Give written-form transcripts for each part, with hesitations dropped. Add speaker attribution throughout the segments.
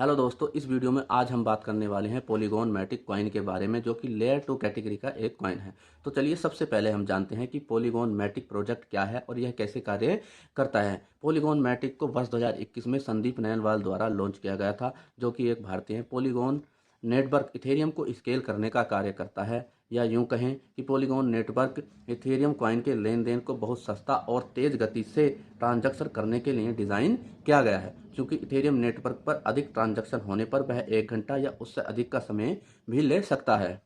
Speaker 1: Hello दोस्तों, इस video में आज हम बात करने वाले हैं पॉलीगॉन मैटिक कॉइन के बारे में, जो कि लेयर 2 कैटेगरी का एक कॉइन है। तो चलिए सबसे पहले हम जानते हैं कि पॉलीगॉन मैटिक प्रोजेक्ट क्या है और यह कैसे कार्य करता है। पॉलीगॉन मैटिक को वर्ष 2021 में संदीप नयनवाल द्वारा लॉन्च किया गया था, जो कि एक भारतीय है। पॉलीगॉन नेटवर्क इथेरियम को स्केल करने का कार्य करता है, या यूं कहें कि पॉलीगॉन नेटवर्क इथेरियम कॉइन के लेन देन को बहुत सस्ता और तेज गति से ट्रांजैक्शन करने के लिए डिज़ाइन किया गया है। क्योंकि इथेरियम नेटवर्क पर अधिक ट्रांजैक्शन होने पर वह 1 घंटा या उससे अधिक का समय भी ले सकता है।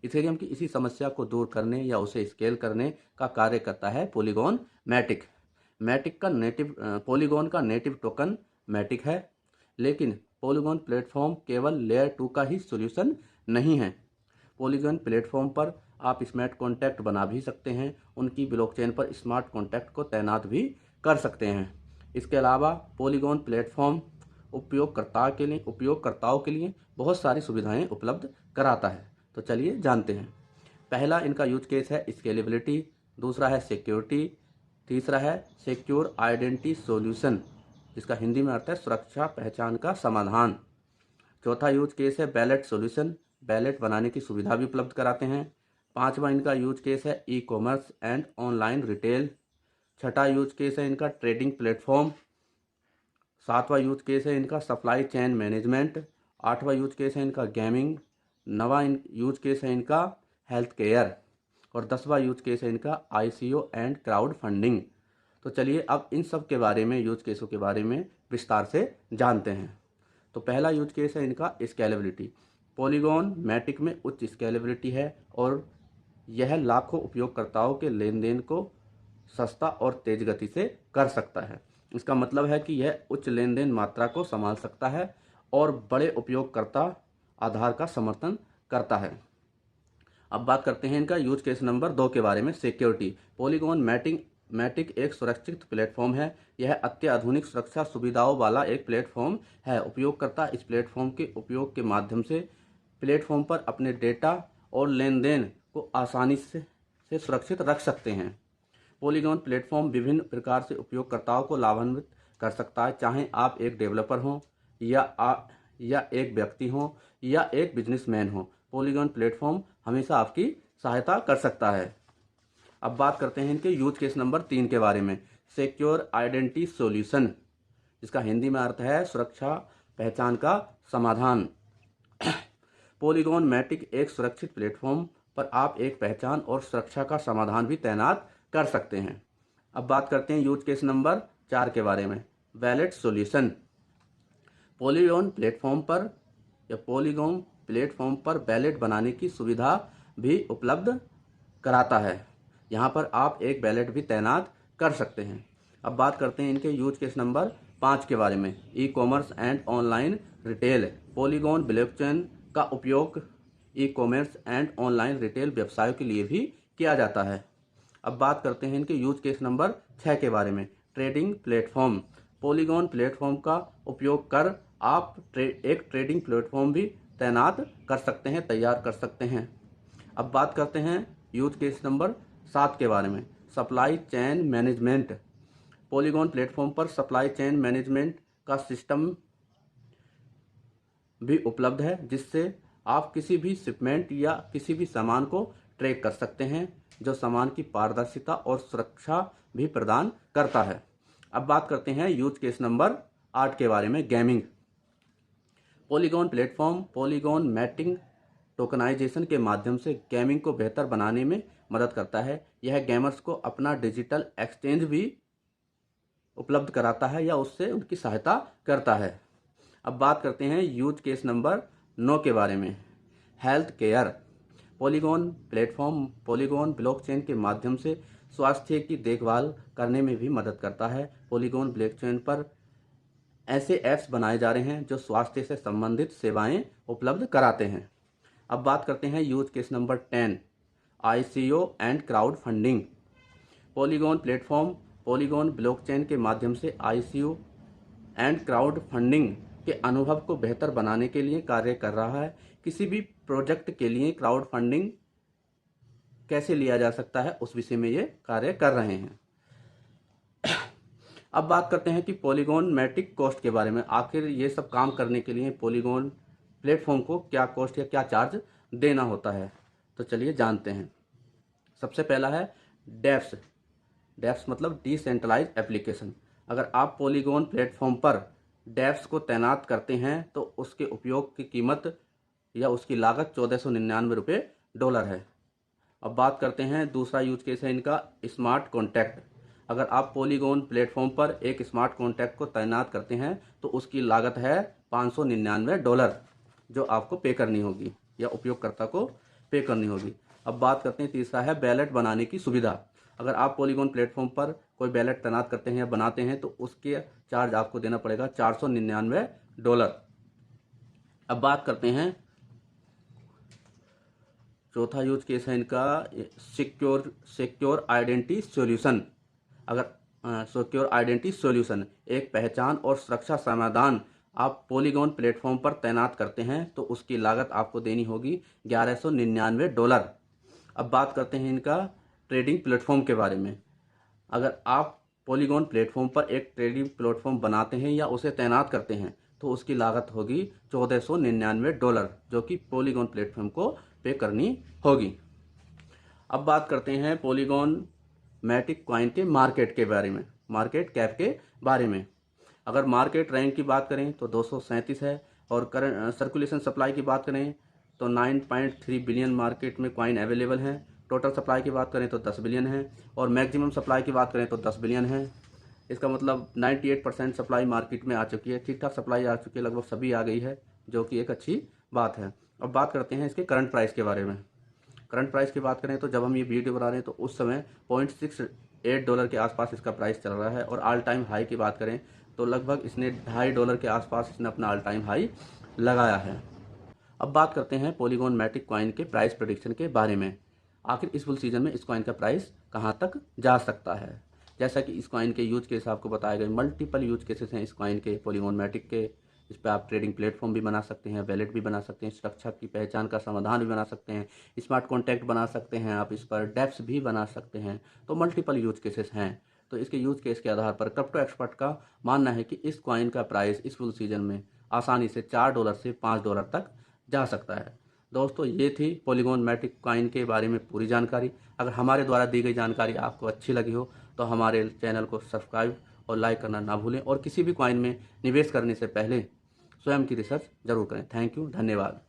Speaker 1: इथेरियम की इसी समस्या को दूर करने या उसे स्केल करने का कार्य करता है पॉलीगॉन मैटिक। पॉलीगॉन का नेटिव टोकन मैटिक है, लेकिन पॉलीगॉन प्लेटफॉर्म केवल लेयर 2 का ही सॉल्यूशन नहीं है। पॉलीगॉन प्लेटफॉर्म पर आप स्मार्ट कॉन्टैक्ट बना भी सकते हैं, उनकी ब्लॉकचेन पर स्मार्ट कॉन्टैक्ट को तैनात भी कर सकते हैं। इसके अलावा पॉलीगॉन प्लेटफॉर्म उपयोगकर्ताओं के लिए बहुत सारी सुविधाएं उपलब्ध कराता है। तो चलिए जानते हैं। पहला इनका यूज केस है स्केलेबिलिटी, दूसरा है सिक्योरिटी, तीसरा है सिक्योर आइडेंटिटी सॉल्यूशन, जिसका हिंदी में अर्थ है सुरक्षा पहचान का समाधान। चौथा यूज केस है बैलेट सॉल्यूशन, बैलेट बनाने की सुविधा भी उपलब्ध कराते हैं। पांचवा इनका यूज केस है e commerce and online retail. छठा यूज केस है इनका ट्रेडिंग प्लेटफॉर्म। सातवां यूज केस है इनका सप्लाई चेन मैनेजमेंट। आठवां यूज केस है इनका गेमिंग। नवा यूज केस है इनका हेल्थ केयर। और 10वां यूज केस है इनका आईसीओ एंड क्राउड फंडिंग। तो चलिए अब इन सब के बारे में, यूज केसों के बारे में विस्तार से जानते हैं। तो पहला यूज केस है इनका स्केलेबिलिटी। पॉलीगॉन मैटिक में उच्च स्केलेबिलिटी है और यह लाखों उपयोगकर्ताओं के लेन देन को सस्ता और तेज गति से कर सकता है। इसका मतलब है कि यह उच्च लेन देन मात्रा को संभाल सकता है और बड़े उपयोगकर्ता आधार का समर्थन करता है। अब बात करते हैं इनका यूज केस नंबर 2 के बारे में, सिक्योरिटी। पॉलीगॉन मैटिक एक सुरक्षित प्लेटफॉर्म है। यह अत्याधुनिक सुरक्षा सुविधाओं वाला एक प्लेटफॉर्म है। उपयोगकर्ता इस प्लेटफॉर्म के उपयोग के माध्यम से प्लेटफॉर्म पर अपने डेटा और लेन देन को आसानी से सुरक्षित रख सकते हैं। पॉलीगॉन प्लेटफॉर्म विभिन्न प्रकार से उपयोगकर्ताओं को लाभान्वित कर सकता है, चाहे आप एक डेवलपर हों या एक व्यक्ति हों या एक बिजनेसमैन हो। पॉलीगॉन प्लेटफॉर्म हमेशा आपकी सहायता कर सकता है। अब बात करते हैं इनके यूज केस नंबर 3 के बारे में, सिक्योर आइडेंटिटी सॉल्यूशन, जिसका हिंदी में अर्थ है सुरक्षा पहचान का समाधान। पॉलीगॉन मैटिक एक सुरक्षित प्लेटफॉर्म पर आप एक पहचान और सुरक्षा का समाधान भी तैनात कर सकते हैं। अब बात करते हैं यूज केस नंबर 4 के बारे में, वैलेट सॉल्यूशन। पॉलीगॉन प्लेटफॉर्म पर वैलेट बनाने की सुविधा भी उपलब्ध कराता है। यहाँ पर आप एक वैलेट भी तैनात कर सकते हैं। अब बात करते हैं इनके यूज केस नंबर 5 के बारे में, e commerce and online retail. Polygon blockchain का उपयोग e commerce and online retail व्यवसायों के लिए भी किया जाता है। अब बात करते हैं इनके यूज केस नंबर 6 के बारे में, ट्रेडिंग प्लेटफॉर्म। पॉलीगॉन प्लेटफॉर्म का उपयोग कर आप एक ट्रेडिंग प्लेटफॉर्म भी तैयार कर सकते हैं। अब बात करते हैं यूज केस नंबर 7 के बारे में, supply chain management. Polygon platform पर सप्लाई चेन मैनेजमेंट का सिस्टम भी उपलब्ध है, जिससे आप किसी भी शिपमेंट या किसी भी सामान को ट्रैक कर सकते हैं, जो सामान की पारदर्शिता और सुरक्षा भी प्रदान करता है। अब बात करते हैं यूज केस नंबर 8 के बारे में, gaming. Polygon platform Polygon Matic tokenisation के माध्यम से गेमिंग को बेहतर बनाने में मदद करता है। यह गेमर्स को अपना डिजिटल एक्सचेंज भी उपलब्ध कराता है या उससे उनकी सहायता करता है। अब बात करते हैं यूज केस नंबर 9 के बारे में, हेल्थ केयर। पॉलीगॉन ब्लॉकचेन के माध्यम से स्वास्थ्य की देखभाल करने में भी मदद करता है। पॉलीगॉन ब्लॉकचेन पर ऐसे ऐप्स बनाए जा रहे हैं जो स्वास्थ्य से संबंधित सेवाएं उपलब्ध कराते हैं। अब बात करते हैं use case number 10, ICO and crowd funding. Polygon blockchain के माध्यम से आईसीओ एंड क्राउड फंडिंग के अनुभव को बेहतर बनाने के लिए कार्य कर रहा है। किसी भी प्रोजेक्ट के लिए क्राउड फंडिंग कैसे लिया जा सकता है, उस विषय में ये कार्य कर रहे हैं। अब बात करते हैं कि पॉलीगॉन मैटिक कॉस्ट के बारे में। आखिर ये सब काम करने के लिए पॉलीगॉन प्लेटफॉर्म को क्या कॉस्ट या क्या चार्ज देना होता है, तो चलिए जानते हैं। सबसे पहला है डेप्स। डेप्स मतलब डिसेंट्रलाइज एप्लीकेशन। अगर आप पॉलीगॉन प्लेटफॉर्म पर डेप्स को तैनात करते हैं तो उसके उपयोग की कीमत या उसकी लागत $1499 है। अब बात करते हैं दूसरा यूज केस है इनका स्मार्ट कॉन्टैक्ट। अगर आप पॉलीगॉन प्लेटफॉर्म पर एक स्मार्ट कॉन्टैक्ट को तैनात करते हैं तो उसकी लागत है $599, जो आपको पे करनी होगी या उपयोगकर्ता को पे करनी होगी। अब बात करते हैं तीसरा है बैलेट बनाने की सुविधा। अगर आप पॉलीगॉन प्लेटफॉर्म पर कोई बैलेट तैनात करते हैं या बनाते हैं तो उसके चार्ज आपको देना पड़ेगा $499। अब बात करते हैं चौथा यूज केस है इनका सिक्योर आइडेंटिटी सॉल्यूशन। अगर सिक्योर आइडेंटिटी सॉल्यूशन एक पहचान और सुरक्षा समाधान आप पॉलीगॉन प्लेटफॉर्म पर तैनात करते हैं तो उसकी लागत आपको देनी होगी $1199। अब बात करते हैं इनका ट्रेडिंग प्लेटफॉर्म के बारे में। अगर आप पॉलीगॉन प्लेटफॉर्म पर एक ट्रेडिंग प्लेटफॉर्म बनाते हैं या उसे तैनात करते हैं तो उसकी लागत होगी $1499, जो कि पॉलीगॉन प्लेटफॉर्म को पे करनी होगी। अब बात करते हैं पॉलीगॉन मैटिक कॉइन के मार्केट के बारे में, मार्केट कैप के बारे में। अगर मार्केट रैंक की बात करें तो 237 है, और करंट सर्कुलेशन सप्लाई की बात करें तो 9.3 बिलियन मार्केट में कॉइन अवेलेबल है। टोटल सप्लाई की बात करें तो 10 बिलियन है, और मैक्सिमम सप्लाई की बात करें तो 10 बिलियन है। इसका मतलब 98% सप्लाई मार्केट में आ चुकी है, ठीक ठाक सप्लाई आ चुकी है, लगभग सभी आ गई है, जो कि एक अच्छी बात है। अब बात करते हैं इसके करंट प्राइस के बारे में। करंट प्राइस की बात करें तो जब हम ये वीडियो बना रहे हैं तो उस समय $0.68 के आसपास इसका प्राइस चल रहा है, और ऑल टाइम हाई की बात करें तो लगभग इसने $2.50 के आसपास इसने अपना ऑल टाइम हाई लगाया है। अब बात करते हैं पॉलीगॉन मैटिक कॉइन के प्राइस प्रेडिक्शन के बारे में। आखिर इस बुल सीजन में इस कॉइन का प्राइस कहाँ तक जा सकता है। जैसा कि इस कॉइन के यूज केस आपको बताए गए, मल्टीपल यूज केसेस हैं इस कॉइन के, पॉलीगॉन मैटिक के। इस पर आप ट्रेडिंग प्लेटफॉर्म भी बना सकते हैं, वैलेट भी बना सकते हैं, सुरक्षा की पहचान का समाधान भी बना सकते हैं, स्मार्ट कॉन्टैक्ट बना सकते हैं, आप इस पर डेप्स भी बना सकते हैं। तो मल्टीपल यूज केसेस हैं। तो इसके यूज केस के आधार पर क्रिप्टो एक्सपर्ट का मानना है कि इस कॉइन का प्राइस इस बुल सीजन में आसानी से $4 से $5 तक जा सकता है। दोस्तों, ये थी पॉलीगॉन मैटिक कॉइन के बारे में पूरी जानकारी। अगर हमारे द्वारा दी गई जानकारी आपको अच्छी लगी हो तो हमारे चैनल को सब्सक्राइब और लाइक करना ना भूलें, और किसी भी कॉइन में निवेश करने से पहले स्वयं की रिसर्च जरूर करें। थैंक यू, धन्यवाद।